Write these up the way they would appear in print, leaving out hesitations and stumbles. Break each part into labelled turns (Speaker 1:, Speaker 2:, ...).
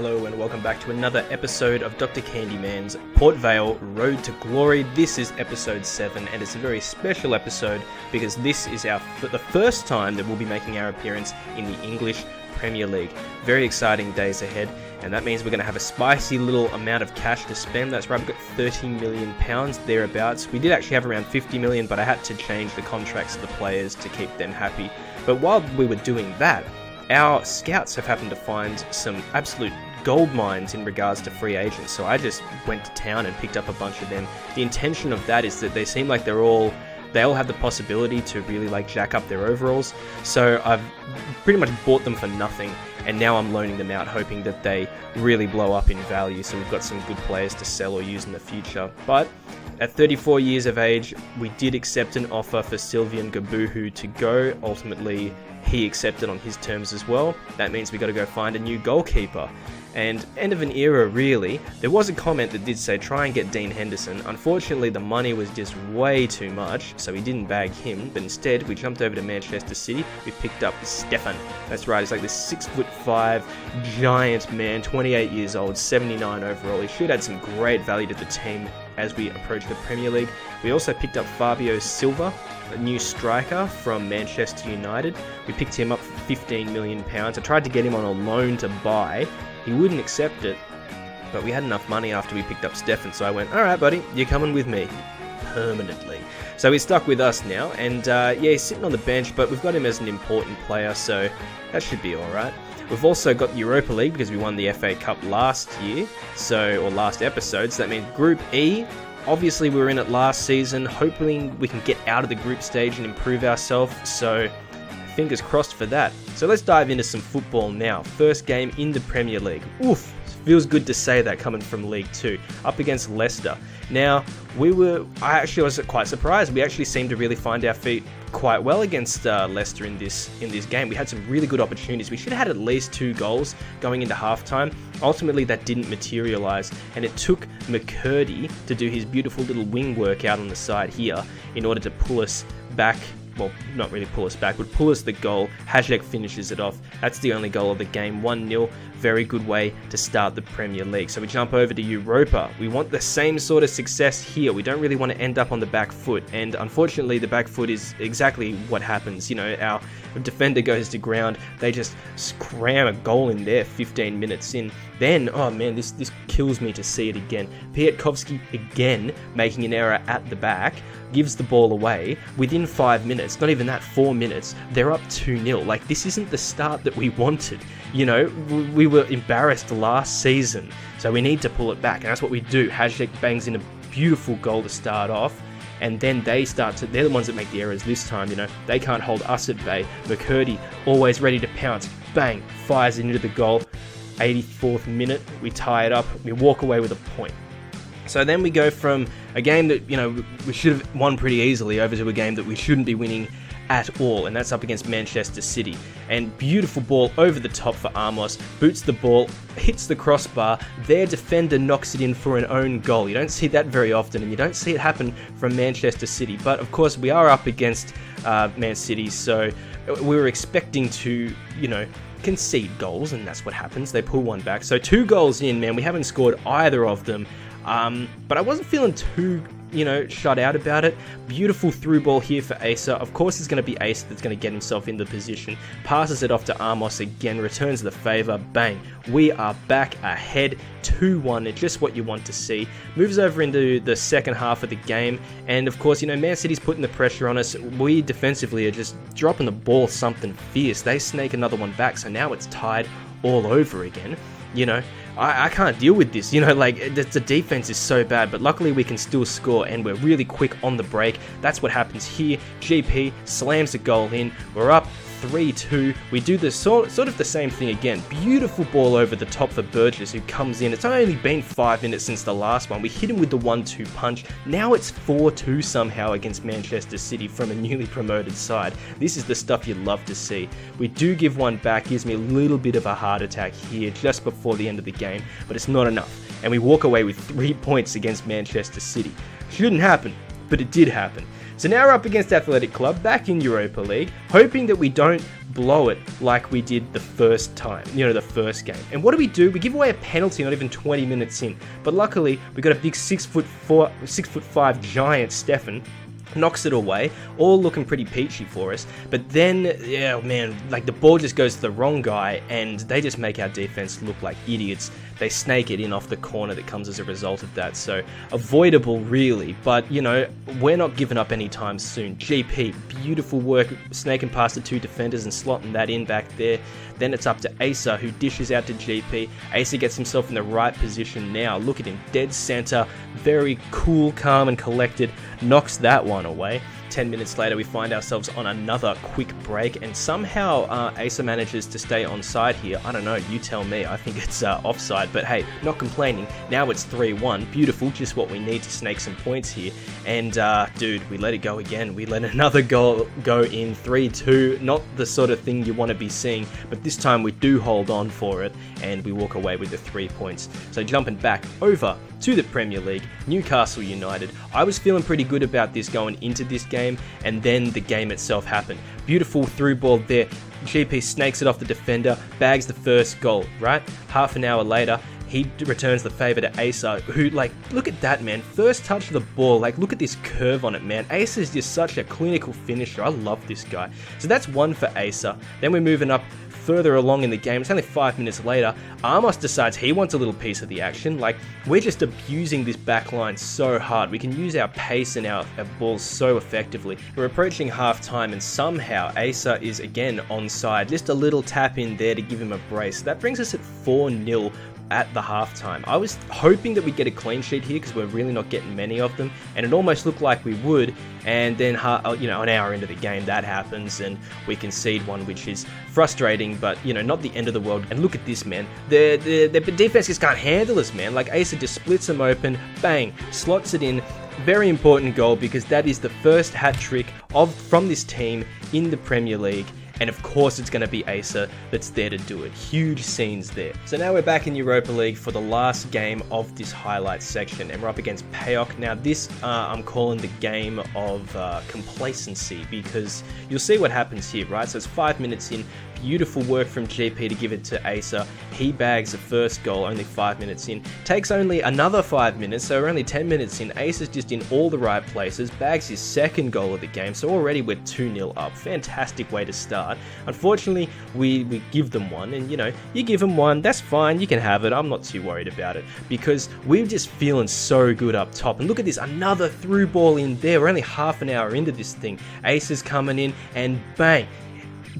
Speaker 1: Hello and welcome back to another episode of Dr. Candyman's Port Vale Road to Glory. This is episode 7 and it's a very special episode because this is the first time that we'll be making our appearance in the English Premier League. Very exciting days ahead, and that means we're going to have a spicy little amount of cash to spend. That's right, we've got £30 million thereabouts. We did actually have around 50 million, but I had to change the contracts of the players to keep them happy. But while we were doing that, our scouts have happened to find some absolute gold mines in regards to free agents. So I just went to town and picked up a bunch of them. The intention of that is that they seem like they all have the possibility to really jack up their overalls. So I've pretty much bought them for nothing, and now I'm loaning them out, hoping that they really blow up in value. So we've got some good players to sell or use in the future. But at 34 years of age, we did accept an offer for Sylvian Gabuhu to go. Ultimately, he accepted on his terms as well. That means we got to go find a new goalkeeper. And end of an era, really. There was a comment that did say try and get Dean Henderson. Unfortunately, the money was just way too much, so we didn't bag him. But instead, we jumped over to Manchester City. We picked up Stefan. That's right, he's like this 6'5" giant man, 28 years old, 79 overall. He should add some great value to the team as we approach the Premier League. We also picked up Fabio Silva, a new striker from Manchester United. We picked him up for £15 million. I tried to get him on a loan to buy. He wouldn't accept it, but we had enough money after we picked up Stefan, so I went, alright buddy, you're coming with me. Permanently. So he's stuck with us now, and he's sitting on the bench, but we've got him as an important player, so that should be alright. We've also got the Europa League because we won the FA Cup last year, or last episode, so that means Group E. Obviously we were in it last season, hoping we can get out of the group stage and improve ourselves, so fingers crossed for that. So let's dive into some football now. First game in the Premier League. Oof, feels good to say that coming from League 2, up against Leicester. Now, I actually was quite surprised. We actually seemed to really find our feet quite well against Leicester in this game. We had some really good opportunities. We should have had at least 2 goals going into halftime. Ultimately, that didn't materialise, and it took McCurdy to do his beautiful little wing work out on the side here in order to pull us back. Well, not really pull us back, but pull us the goal. Hajek finishes it off. That's the only goal of the game, 1-0. Very good way to start the Premier League. So we jump over to Europa. We want the same sort of success here. We don't really want to end up on the back foot. And unfortunately, the back foot is exactly what happens. You know, our defender goes to ground. They just cram a goal in there 15 minutes in. Then, oh man, this kills me to see it again. Piatkovsky again making an error at the back. Gives the ball away within 5 minutes, not even that, 4 minutes, they're up 2-0. Like, this isn't the start that we wanted. You know, we were embarrassed last season, so we need to pull it back, and that's what we do. Hajek bangs in a beautiful goal to start off, and then they're the ones that make the errors this time, you know. They can't hold us at bay. McCurdy, always ready to pounce, bang, fires into the goal. 84th minute, we tie it up, we walk away with a point. So then we go from a game that, you know, we should have won pretty easily over to a game that we shouldn't be winning at all, and that's up against Manchester City. And beautiful ball over the top for Amos, boots the ball, hits the crossbar, their defender knocks it in for an own goal. You don't see that very often, and you don't see it happen from Manchester City. But of course, we are up against Man City, so we were expecting to, you know, concede goals, and that's what happens. They pull one back. So 2 goals in, man, we haven't scored either of them. But I wasn't feeling too, you know, shut out about it. Beautiful through ball here for Asa. Of course, it's going to be Asa that's going to get himself in the position. Passes it off to Amos again, returns the favour. Bang. We are back ahead 2-1. It's just what you want to see. Moves over into the second half of the game. And of course, you know, Man City's putting the pressure on us. We defensively are just dropping the ball something fierce. They snake another one back. So now it's tied all over again. You know, I can't deal with this. You know, like, the defense is so bad, but luckily we can still score, and we're really quick on the break. That's what happens here. GP slams the goal in. We're up 3-2. We do the sort of the same thing again. Beautiful ball over the top for Burgess, who comes in. It's only been 5 minutes since the last one. We hit him with the 1-2 punch. Now it's 4-2 somehow against Manchester City from a newly promoted side. This is the stuff you love to see. We do give one back. Gives me a little bit of a heart attack here just before the end of the game, but it's not enough. And we walk away with 3 points against Manchester City. Shouldn't happen, but it did happen. So now we're up against Athletic Club, back in Europa League, hoping that we don't blow it like we did the first time, the first game. And what do? We give away a penalty not even 20 minutes in. But luckily, we got a big 6'5" giant Stefan, knocks it away, all looking pretty peachy for us. But then, yeah, man, like the ball just goes to the wrong guy and they just make our defense look like idiots. They snake it in off the corner that comes as a result of that. So avoidable, really. But, we're not giving up anytime soon. GP, beautiful work, snaking past the two defenders and slotting that in back there. Then it's up to Asa, who dishes out to GP. Asa gets himself in the right position now. Look at him, dead center, very cool, calm and collected. Knocks that one away. 10 minutes later, we find ourselves on another quick break, and somehow Asa manages to stay onside here. I don't know, you tell me. I think it's offside, but hey, not complaining. Now it's 3-1. Beautiful, just what we need to snake some points here. And dude, we let it go again. We let another goal go in, 3-2. Not the sort of thing you want to be seeing, but this time we do hold on for it, and we walk away with the 3 points. So jumping back over to the Premier League, Newcastle United. I was feeling pretty good about this going into this game, and then the game itself happened. Beautiful through ball there. GP snakes it off the defender, bags the first goal, right? Half an hour later, he returns the favour to Asa, who, look at that, man. First touch of the ball, look at this curve on it, man. Asa is just such a clinical finisher. I love this guy. So that's one for Asa. Then we're moving up further along in the game. It's only 5 minutes later. Amos decides he wants a little piece of the action. We're just abusing this back line so hard. We can use our pace and our balls so effectively. We're approaching half time, and somehow Asa is again onside. Just a little tap in there to give him a brace. That brings us at 4-0 at the halftime. I was hoping that we'd get a clean sheet here because we're really not getting many of them, and it almost looked like we would. And then, an hour into the game, that happens, and we concede one, which is frustrating, but not the end of the world. And look at this, man. The defense just can't handle us, man. Asa just splits them open, bang, slots it in. Very important goal because that is the first hat trick from this team in the Premier League. And of course it's going to be Asa that's there to do it. Huge scenes there. So now we're back in Europa League for the last game of this highlights section, and we're up against PAOK. Now this I'm calling the game of complacency, because you'll see what happens here, right? So it's 5 minutes in. Beautiful work from GP to give it to Asa. He bags the first goal only 5 minutes in. Takes only another 5 minutes, so we're only 10 minutes in. Asa's just in all the right places. Bags his second goal of the game, so already we're 2-0 up. Fantastic way to start. Unfortunately, we give them one, and you give them one, that's fine, you can have it. I'm not too worried about it, because we're just feeling so good up top. And look at this, another through ball in there. We're only half an hour into this thing. Asa's coming in, and bang,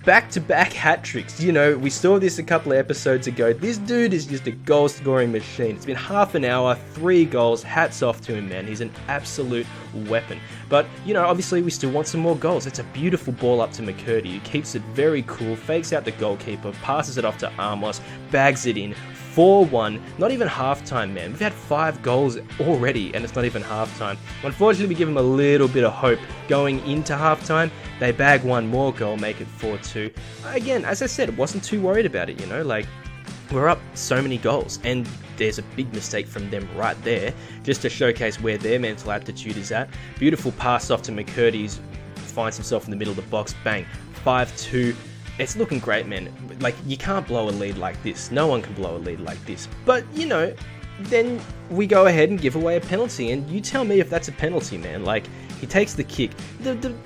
Speaker 1: back-to-back hat tricks. We saw this a couple of episodes ago. This dude is just a goal-scoring machine. It's been half an hour, 3 goals. Hats off to him, man. He's an absolute weapon. But, obviously we still want some more goals. It's a beautiful ball up to McCurdy, who keeps it very cool, fakes out the goalkeeper, passes it off to Amos, bags it in. 4-1, not even halftime, man. We've had 5 goals already, and it's not even halftime. Unfortunately, we give them a little bit of hope going into halftime. They bag one more goal, make it 4-2. Again, as I said, wasn't too worried about it, we're up so many goals, and there's a big mistake from them right there, just to showcase where their mental aptitude is at. Beautiful pass off to McCurdy, finds himself in the middle of the box, bang, 5-2. It's looking great, man. You can't blow a lead like this. No one can blow a lead like this. But, then we go ahead and give away a penalty, and you tell me if that's a penalty, man. He takes the kick.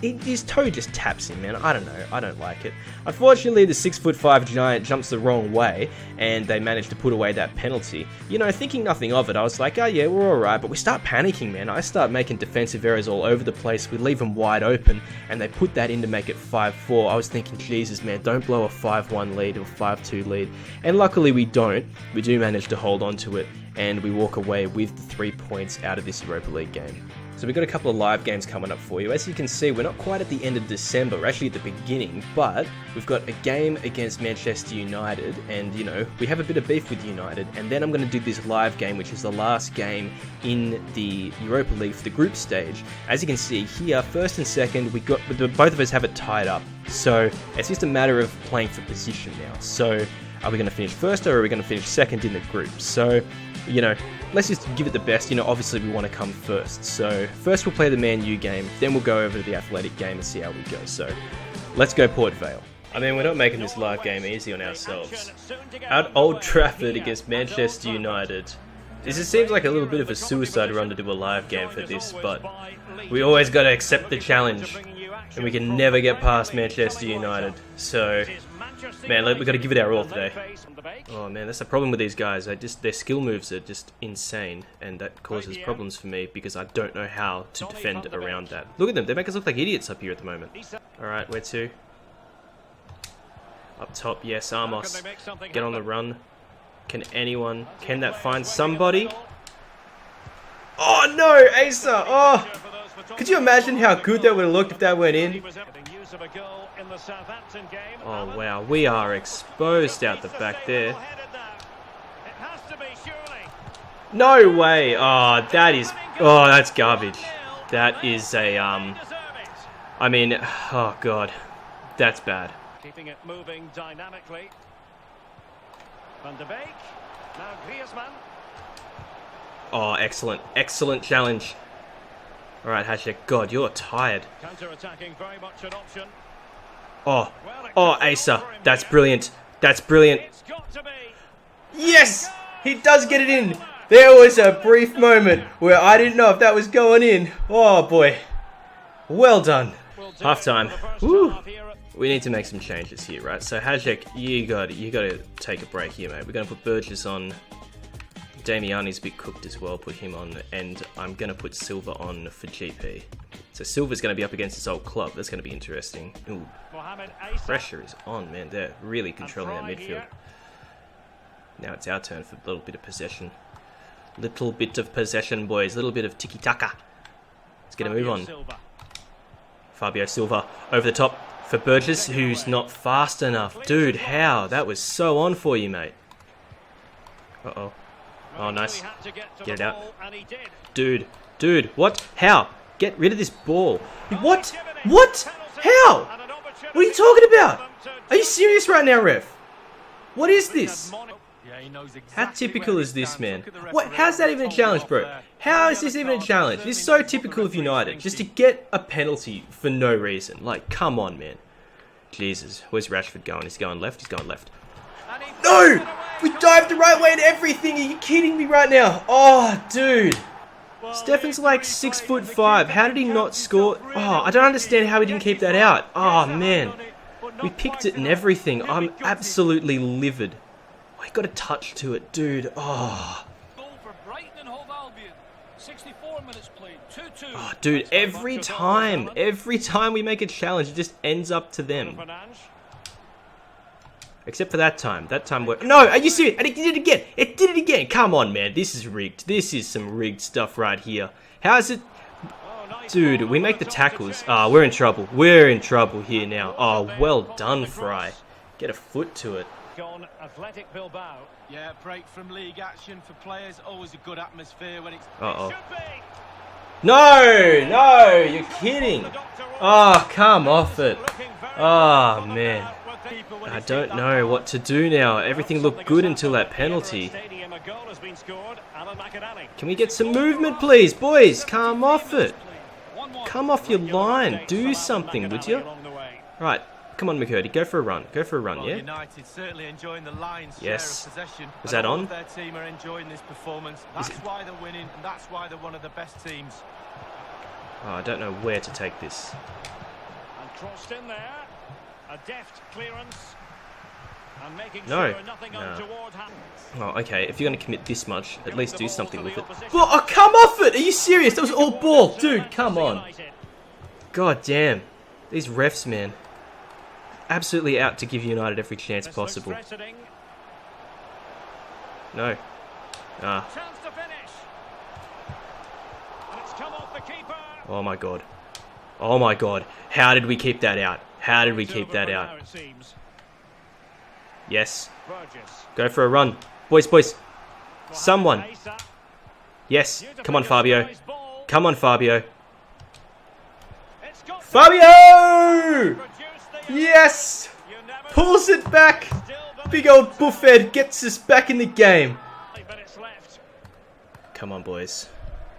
Speaker 1: His toe just taps him, man. I don't know. I don't like it. Unfortunately, the 6'5" giant jumps the wrong way, and they manage to put away that penalty. Thinking nothing of it, I was like, oh yeah, we're alright. But we start panicking, man. I start making defensive errors all over the place. We leave them wide open, and they put that in to make it 5-4. I was thinking, Jesus, man, don't blow a 5-1 lead or 5-2 lead. And luckily we don't. We do manage to hold on to it, and we walk away with the 3 points out of this Europa League game. So we've got a couple of live games coming up for you. As you can see, we're not quite at the end of December, we're actually at the beginning, but we've got a game against Manchester United, and we have a bit of beef with United, and then I'm going to do this live game, which is the last game in the Europa League for the group stage. As you can see here, first and second, both of us have it tied up, so it's just a matter of playing for position now. So Are we going to finish first or are we going to finish second in the group? So, you know, let's just give it the best. You know, obviously we want to come first. So first we'll play the Man U game, then we'll go over to the Athletic game and see how we go. So let's go Port Vale. I mean, we're not making this live game easy on ourselves. At Old Trafford against Manchester United. It seems like a little bit of a suicide run to do a live game for this, but we always got to accept the challenge. And we can never get past Manchester United. So, man, we got to give it our all today. Oh man, that's the problem with these guys. Their skill moves are just insane, and that causes problems for me because I don't know how to defend around that. Look at them, they make us look like idiots up here at the moment. Alright, where to? Up top, yes, Amos. Get on the run. Can that find somebody? Oh no, Asa! Oh! Could you imagine how good that would have looked if that went in? Oh wow, we are exposed out the back there. No way! Oh, that's garbage. That is a, I mean, oh god, that's bad.
Speaker 2: Keeping it moving dynamically. Van de Beek. Now Griezmann.
Speaker 1: Oh, excellent challenge. Alright, Hashek, God, you're tired.
Speaker 2: Counter-attacking, very much an option.
Speaker 1: Oh, Asa, that's brilliant. That's brilliant. Yes! He does get it in. There was a brief moment where I didn't know if that was going in. Oh, boy. Well done. Half time. Woo. We need to make some changes here, right? So, Hashek, you got to take a break here, mate. We're going to put Burgess on. Damiani's a bit cooked as well, put him on, and I'm going to put Silva on for GP. So Silva's going to be up against his old club. That's going to be interesting. Ooh. Pressure is on, man. They're really controlling that midfield. Now it's our turn for a little bit of possession. Little bit of possession, boys. Little bit of tiki-taka. Let's get a move on. Fabio Silva over the top for Burgess, who's not fast enough. Dude, how? That was so on for you, mate. Uh-oh. Oh, nice. Get it out. Dude, what? How? Get rid of this ball. What? How? What are you talking about? Are you serious right now, ref? What is this? How typical is this, man? What? How's that even a challenge, bro? How is this even a challenge? This is so typical of United. Just to get a penalty for no reason. Like, come on, man. Jesus. Where's Rashford going? He's going left? He's going left. No! We dived the right way and everything. Are you kidding me right now? Oh, dude. Stefan's like 6'5". How did he not score? Oh, I don't understand how he didn't keep that out. Oh, man. We picked it and everything. I'm absolutely livid. Oh, he got a touch to it, dude. Oh. Oh, dude, every time we make a challenge, it just ends up to them. Except for that time. That time worked. No, are you serious? And it did it again. It did it again. Come on, man. This is rigged. This is some rigged stuff right here. How is it? Dude, we make the tackles. Ah, we're in trouble. We're in trouble here now. Oh, well done, Fry. Get a foot to it.
Speaker 3: Athletic Bilbao. Yeah, break from league action for players. Always a good atmosphere when it's...
Speaker 1: Uh-oh. No, you're kidding. Oh, come off it. Oh, man. I don't know what to do now. Everything looked good until that penalty. Can we get some movement, please? Boys, come off it. Come off your line. Do something, would you? Right. Come on, McCurdy. Go for a run. Go for a run, yeah? Yes. Was that on?
Speaker 3: Their team are enjoying this performance. That's why they're winning, and that's why they're one of the best teams.
Speaker 1: Oh, I don't know where to take this.
Speaker 2: And crossed in there. A deft clearance. And making
Speaker 1: no.
Speaker 2: Sure nothing untoward happens.
Speaker 1: Oh, okay. If you're going to commit this much, at least do something with it. Oh, come off it! Are you serious? That was all ball. Dude, come on. God damn. These refs, man. Absolutely out to give United every chance possible. No. Ah. Oh my god. Oh my god. How did we keep that out? How did we keep that out? Yes. Go for a run. Boys. Someone. Yes. Come on, Fabio. Come on, Fabio. Fabio! Yes! Pulls it back. Big old Buffhead gets us back in the game.
Speaker 2: 5 minutes left.
Speaker 1: Come on, boys.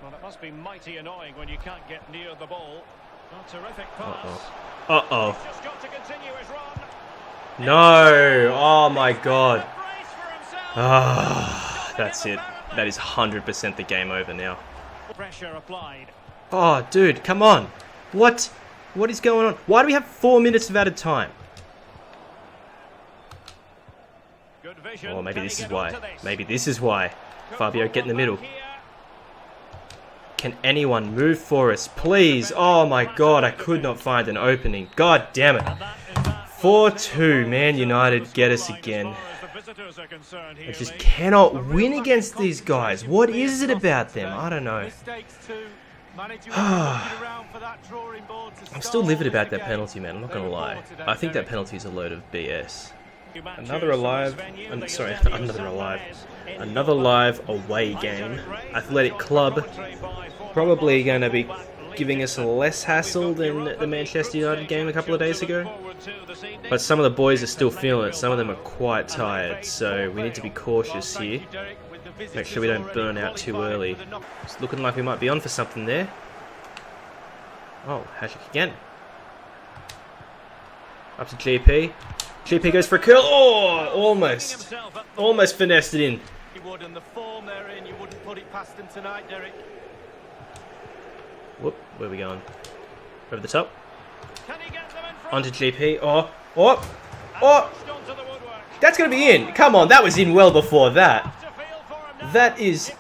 Speaker 2: Well, it must be mighty annoying when you can't get near the ball. A terrific pass.
Speaker 1: Uh-oh.
Speaker 2: He's just got to continue his run.
Speaker 1: No. Oh, my God.
Speaker 2: Brace for himself.
Speaker 1: Ah, that's it. That is 100% the game over now.
Speaker 2: Pressure applied.
Speaker 1: Oh, dude, come on. What? What is going on? Why do we have 4 minutes of added time?
Speaker 2: Good vision.
Speaker 1: Oh, maybe
Speaker 2: Can
Speaker 1: this
Speaker 2: he
Speaker 1: is
Speaker 2: get
Speaker 1: why.
Speaker 2: onto this?
Speaker 1: Maybe this is why. Fabio, get in the middle.
Speaker 2: Here.
Speaker 1: Can anyone move for us, please? Oh my God, I could not find an opening. God damn it. 4-2, Man United get us again. I just cannot win against these guys. What is it about them? I don't know. I'm still livid about that penalty, man. I'm not gonna lie. I think that penalty is a load of BS. Another live away game. Athletic Club probably going to be giving us less hassle than the Manchester United game a couple of days ago. But some of the boys are still feeling it. Some of them are quite tired, so we need to be cautious here. Make sure we don't burn out too early. It's looking like we might be on for something there. Oh, Hashik again. Up to GP. GP goes for a curl. Oh, almost finessed it in.
Speaker 3: You would, and the form they're in, you wouldn't put it past them tonight, Derek.
Speaker 1: Whoop, where are we going? Over the top.
Speaker 2: Can he get them in front?
Speaker 1: Onto GP. Oh. That's going to be in. Come on, that was in well before that. That is...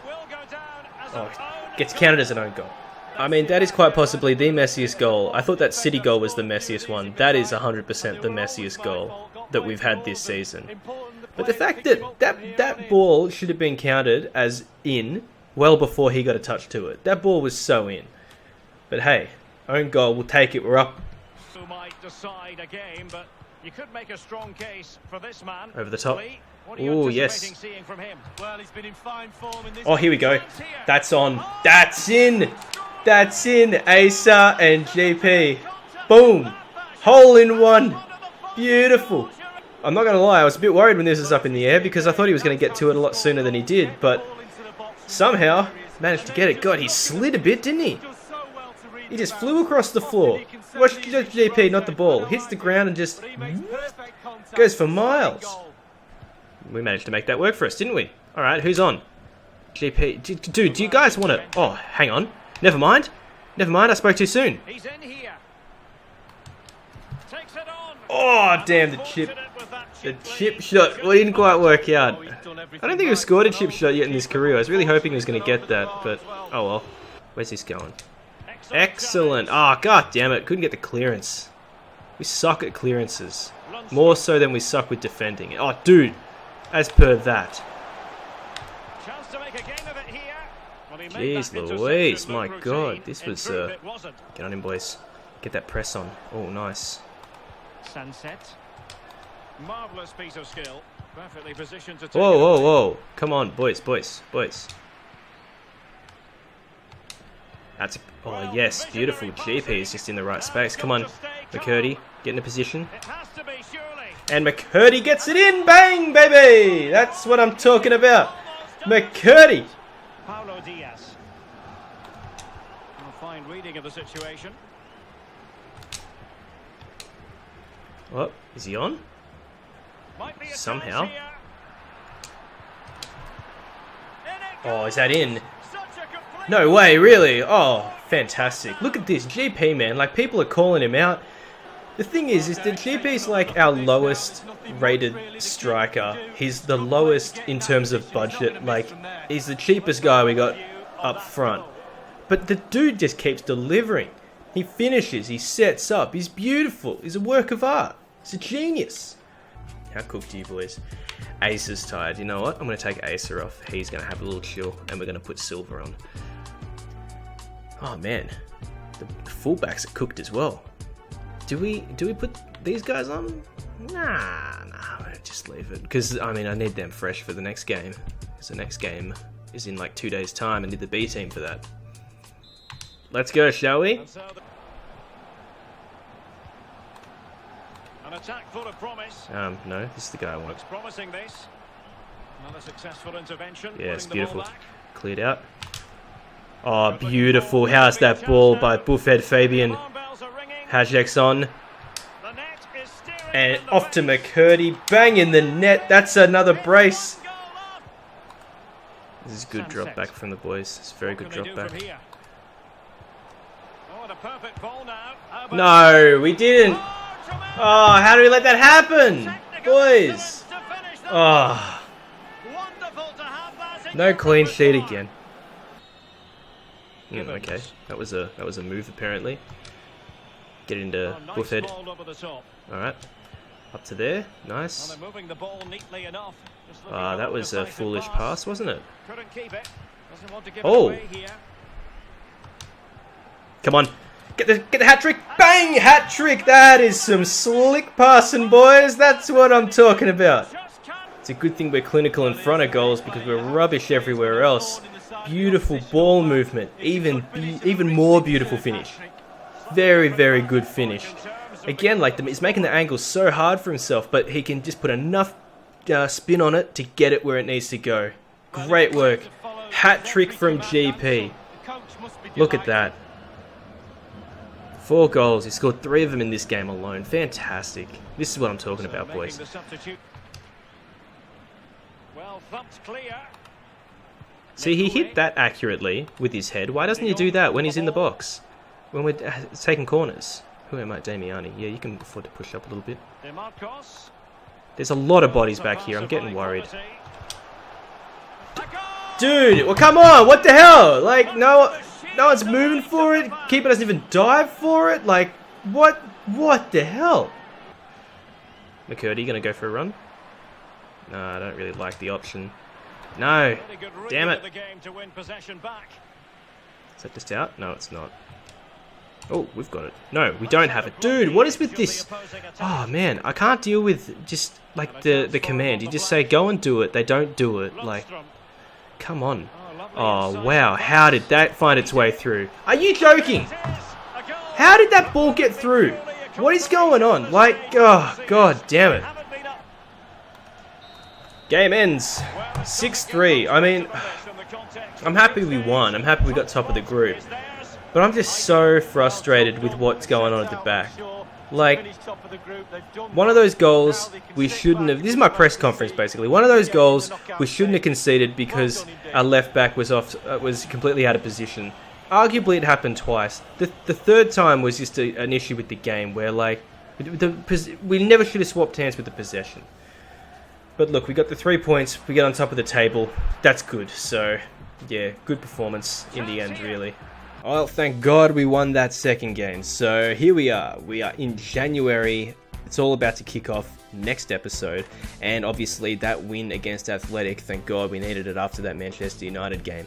Speaker 1: Oh, gets counted as an own goal. I mean, that is quite possibly the messiest goal. I thought that City goal was the messiest one. That is 100% the messiest goal that we've had this season. But the fact that that ball should have been counted as in well before he got a touch to it. That ball was so in. But hey, own goal, we'll take it, we're up.
Speaker 2: Who might decide a game, but you could make a strong case for this man.
Speaker 1: Over the top.
Speaker 2: Oh,
Speaker 1: yes.
Speaker 2: Seeing from him?
Speaker 3: Well, he's been in fine form in this.
Speaker 1: Oh, here we go. That's on. That's in. That's in. Asa and GP. Boom. Hole in one. Beautiful. I'm not going to lie, I was a bit worried when this was up in the air because I thought he was going to get to it a lot sooner than he did, but somehow managed to get it. God, he slid a bit, didn't he? He just flew across the floor. Watch GP, not the ball. Hits the ground and just goes for miles. We managed to make that work for us, didn't we? Alright, who's on? GP. Dude, do you guys want to... Oh, hang on. Never mind. I spoke too soon.
Speaker 2: He's in here. Takes it on.
Speaker 1: Oh, damn, the chip shot. Well, it didn't quite work out. I don't think we've scored a chip shot yet in this career. I was really hoping he was going to get that, but oh well. Where's this going? Excellent. Oh, god damn it. Couldn't get the clearance. We suck at clearances. More so than we suck with defending. Oh, dude. As per that.
Speaker 2: Chance to make a game of it here. Well, he made
Speaker 1: Jeez
Speaker 2: that
Speaker 1: Louise,
Speaker 2: interception
Speaker 1: my
Speaker 2: look
Speaker 1: god.
Speaker 2: routine.
Speaker 1: This
Speaker 2: In
Speaker 1: was...
Speaker 2: truth, it wasn't.
Speaker 1: Get on him, boys. Get that press on. Oh, nice.
Speaker 2: Sunset. Marvellous piece of skill. Perfectly positioned to take
Speaker 1: Whoa. Come on, boys. That's... Oh, yes. Beautiful. GP is just in the right space. Come on, McCurdy. Get in a position.
Speaker 2: It has to be, surely.
Speaker 1: And McCurdy gets it in. Bang, baby. That's what I'm talking about. McCurdy.
Speaker 2: Paulo Diaz. A fine reading of the situation.
Speaker 1: What? Is he on?
Speaker 2: Might be a
Speaker 1: Somehow.
Speaker 2: chance here. In it
Speaker 1: Oh, is that in?
Speaker 2: goes. Such a complete...
Speaker 1: No way, really? Oh, fantastic. Look at this. GP, man. Like, people are calling him out. The thing is that GP's like our lowest rated striker. He's the lowest in terms of budget. Like, he's the cheapest guy we got up front. But the dude just keeps delivering. He finishes, he sets up, he's beautiful. He's a work of art. He's a genius. How cooked are you boys? Ace is tired. You know what? I'm going to take Acer off. He's going to have a little chill, and we're going to put Silver on. Oh man, the fullbacks are cooked as well. Do we put these guys on? Nah, just leave it. Because I mean, I need them fresh for the next game. Because the next game is in like 2 days' time, and need the B team for that. Let's go, shall we?
Speaker 2: An attack full of promise.
Speaker 1: No, this is the guy I want.
Speaker 2: Looks promising this. Another successful intervention.
Speaker 1: Yeah, it's
Speaker 2: Winning the ball
Speaker 1: beautiful.
Speaker 2: back.
Speaker 1: Cleared out. Oh, beautiful. How's that ball by Buffhead Fabian?
Speaker 2: Alarm bells are ringing.
Speaker 1: Hajek's on.
Speaker 2: The net is steering
Speaker 1: And
Speaker 2: in the
Speaker 1: off to
Speaker 2: wind.
Speaker 1: McCurdy. Bang in the net. That's another brace.
Speaker 2: Goal up.
Speaker 1: This is a good drop back from the boys. It's a very good
Speaker 2: What can
Speaker 1: drop
Speaker 2: they do
Speaker 1: back.
Speaker 2: from here? Oh, and a perfect ball now. How about-
Speaker 1: No, we didn't.
Speaker 2: Oh, tremendous.
Speaker 1: Oh, how do we let that happen?
Speaker 2: Technical
Speaker 1: Boys.
Speaker 2: excellence to finish that.
Speaker 1: Oh,
Speaker 2: Wonderful to have that in
Speaker 1: no
Speaker 2: your
Speaker 1: clean sheet
Speaker 2: repertoire.
Speaker 1: again. Okay, that was a move apparently. Get into
Speaker 2: Oh, nice
Speaker 1: Buffhead.
Speaker 2: ball over the top.
Speaker 1: Alright. Up to there.
Speaker 2: Well,
Speaker 1: Nice.
Speaker 2: they're moving the ball neatly enough. Just looking
Speaker 1: Ah,
Speaker 2: for
Speaker 1: that
Speaker 2: a
Speaker 1: was a
Speaker 2: decisive
Speaker 1: foolish pass, wasn't it?
Speaker 2: Couldn't keep it. Doesn't want to give
Speaker 1: Oh.
Speaker 2: it away here.
Speaker 1: Come on. Get the hat trick. Bang! Hat trick. That is some slick passing, boys. That's what I'm talking about.
Speaker 2: Just can't.
Speaker 1: It's a good thing we're clinical in front of goals because we're rubbish everywhere else. Beautiful ball movement. Even more beautiful finish. Very, very good finish. Again, like he's making the angle so hard for himself, but he can just put enough spin on it to get it where it needs to go. Great work. Hat trick from GP. Look at that. 4 goals. He scored 3 of them in this game alone. Fantastic. This is what I'm talking about,
Speaker 2: Making
Speaker 1: boys.
Speaker 2: the substitute. Well thumped clear.
Speaker 1: See, he hit that accurately with his head. Why doesn't he do that when he's in the box? When we're taking corners? Who am I? Damiani. Yeah, you can afford to push up a little bit.
Speaker 2: DeMarcos.
Speaker 1: There's a lot of bodies back here. I'm getting worried. Dude, well, come on. What the hell? Like, no one's moving for it. Keeper doesn't even dive for it. Like, what the hell? McCurdy gonna go for a run? No, I don't really like the option. No. Damn it. Is that just out? No, it's not. Oh, we've got it. No, we don't have it. Dude, what is with this? Oh, man, I can't deal with just, like, the command. You just say, go and do it. They don't do it. Like, come on. Oh, wow. How did that find its way through? Are you joking? How did that ball get through? What is going on? Like, oh, god damn it. Game ends 6-3. I mean, I'm happy we won. I'm happy we got top of the group. But I'm just so frustrated with what's going on at the back. Like, one of those goals we shouldn't have... This is my press conference, basically. One of those goals we shouldn't have conceded because our left back was was completely out of position. Arguably, it happened twice. The third time was just an issue with the game where, like, we never should have swapped hands with the possession. But look, we got the 3 points. We get on top of the table. That's good. So, yeah, good performance in the end, really. Well, thank God we won that second game. So here we are. We are in January. It's all about to kick off next episode. And obviously that win against Athletic, thank God we needed it after that Manchester United game.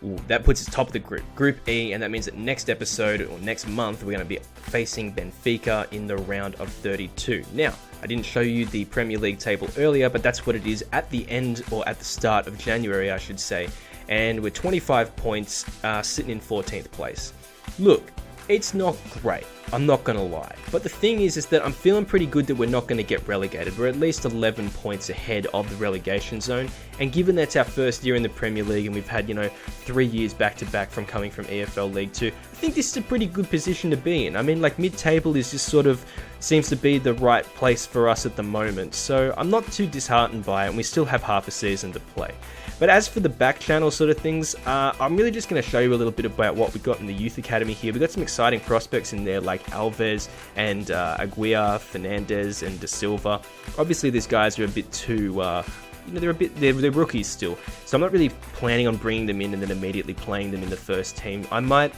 Speaker 1: Ooh, that puts us top of the group, Group E, and that means that next episode, or next month, we're going to be facing Benfica in the round of 32. Now, I didn't show you the Premier League table earlier, but that's what it is at the end, or at the start of January, I should say. And we're 25 points, sitting in 14th place. Look, it's not great, I'm not going to lie. But the thing is that I'm feeling pretty good that we're not going to get relegated. We're at least 11 points ahead of the relegation zone. And given that's our first year in the Premier League and we've had, 3 years back-to-back from coming from EFL League 2, I think this is a pretty good position to be in. I mean, like, mid-table is just sort of seems to be the right place for us at the moment. So I'm not too disheartened by it, and we still have half a season to play. But as for the back channel sort of things, I'm really just going to show you a little bit about what we got in the youth academy here. We got some exciting prospects in there like Alves and Aguiar, Fernandez and De Silva. Obviously these guys are a bit too, they're rookies still. So I'm not really planning on bringing them in and then immediately playing them in the first team. I might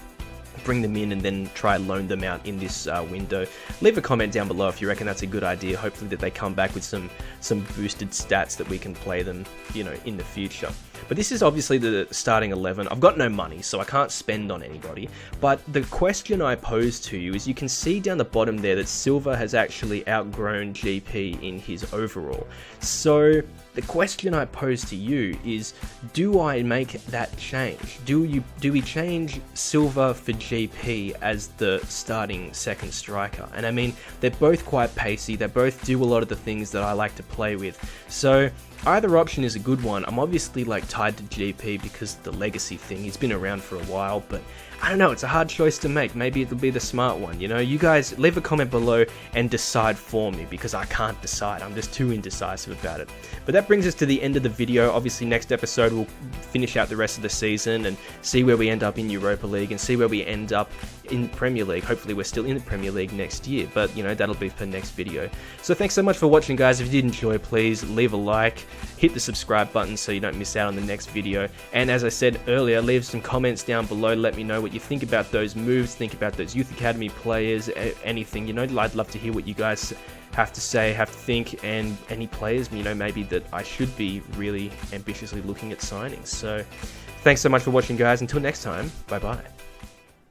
Speaker 1: bring them in and then try and loan them out in this window. Leave a comment down below if you reckon that's a good idea. Hopefully that they come back with some boosted stats that we can play them, in the future. But this is obviously the starting 11. I've got no money, so I can't spend on anybody. But the question I pose to you is, you can see down the bottom there that Silva has actually outgrown GP in his overall. So the question I pose to you is, do I make that change? Do we change Silva for GP as the starting second striker? And I mean, they're both quite pacey, they both do a lot of the things that I like to play with. So either option is a good one. I'm obviously like tied to GP because the legacy thing, he's been around for a while, but I don't know, it's a hard choice to make. Maybe it'll be the smart one, you know? You guys leave a comment below and decide for me, because I can't decide. I'm just too indecisive about it. But that brings us to the end of the video. Obviously, next episode we'll finish out the rest of the season and see where we end up in Europa League and see where we end up in Premier League. Hopefully we're still in the Premier League next year, but you know, that'll be for next video. So thanks so much for watching, guys. If you did enjoy, please leave a like, hit the subscribe button so you don't miss out on the next video. And as I said earlier, leave some comments down below. Let me know what you think about those moves, think about those Youth Academy players, anything, you know. I'd love to hear what you guys have to say, have to think, and any players, you know, maybe that I should be really ambitiously looking at signing. So thanks so much for watching, guys. Until next time, bye bye.